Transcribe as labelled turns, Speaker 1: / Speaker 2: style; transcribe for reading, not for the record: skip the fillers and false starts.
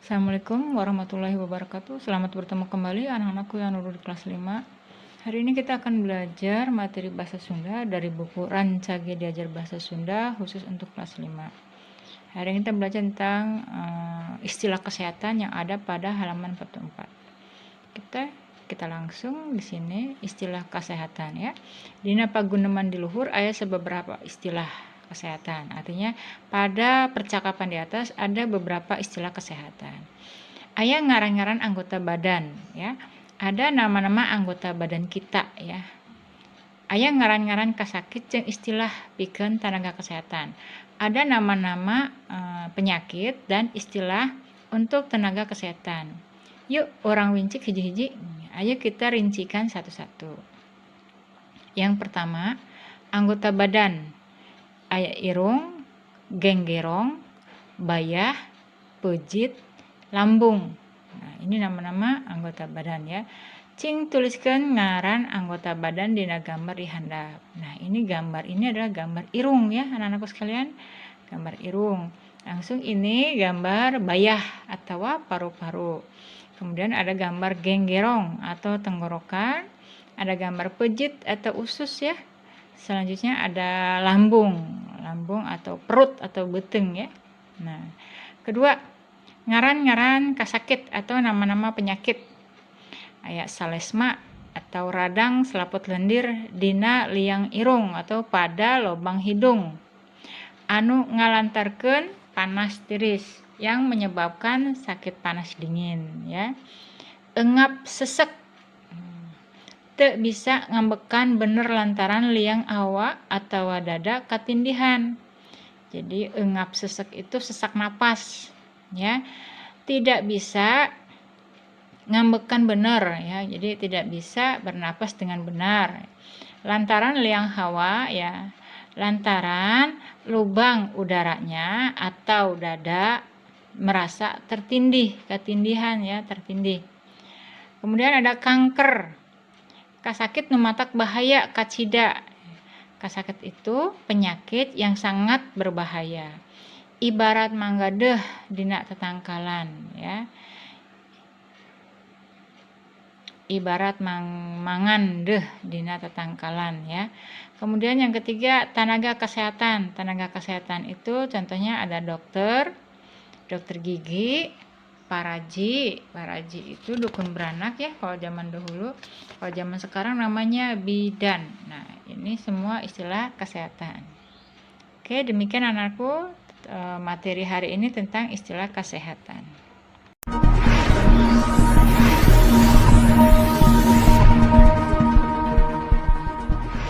Speaker 1: Assalamualaikum warahmatullahi wabarakatuh. Selamat bertemu kembali anak-anakku yang duduk di kelas 5. Hari ini kita akan belajar materi bahasa Sunda dari buku Rancage Diajar Bahasa Sunda khusus untuk kelas 5. Hari ini kita belajar tentang istilah kesehatan yang ada pada halaman 44. Kita langsung di sini istilah kesehatan ya. Dina paguneman di luhur aya beberapa istilah kesehatan. Artinya pada percakapan di atas ada beberapa istilah kesehatan. Aya ngaran-ngaran anggota badan ya. Ada nama-nama anggota badan kita ya. Aya ngaran-ngaran kasakit jeung istilah pikeun tenaga kesehatan. Ada nama-nama penyakit dan istilah untuk tenaga kesehatan. Yuk orang wincik hiji-hiji. Ayo kita rincikan satu-satu. Yang pertama, anggota badan. Aya irung, genggerong, bayah, pejit, lambung. Nah, ini nama-nama anggota badan ya. Cing tuliskan ngaran anggota badan dina gambar di handap. Nah, ini gambar ini adalah gambar irung ya, anak-anakku sekalian. Gambar irung. Langsung ini gambar bayah atau paru-paru. Kemudian ada gambar genggerong atau tenggorokan. Ada gambar pejit atau usus ya. Selanjutnya ada lambung atau perut atau beteng ya. Nah, kedua, ngaran-ngaran kasakit atau nama-nama penyakit. Aya salesma atau radang selaput lendir dina liang irung atau pada lobang hidung. Anu ngalantarkeun panas tiris yang menyebabkan sakit panas dingin ya. Engap sesek teu bisa ngambekan bener lantaran liang awak atau dada katindihan. Jadi engap sesek itu sesak napas ya. Tidak bisa ngambekan bener ya. Jadi tidak bisa bernapas dengan benar. Lantaran liang hawa ya. Lantaran lubang udaranya atau dada merasa tertindih, ketindihan ya, tertindih. Kemudian ada kanker. Kasakit nu matak bahaya kacida. Kasakit itu penyakit yang sangat berbahaya. Ibarat mangga deuh dina tetangkalan ya. Ibarat mangan deuh dina tetangkalan ya. Kemudian yang ketiga tenaga kesehatan. Tenaga kesehatan itu contohnya ada dokter gigi, paraji itu dukun beranak ya kalau zaman dahulu. Kalau zaman sekarang namanya bidan. Nah, ini semua istilah kesehatan. Oke, demikian anakku materi hari ini tentang istilah kesehatan.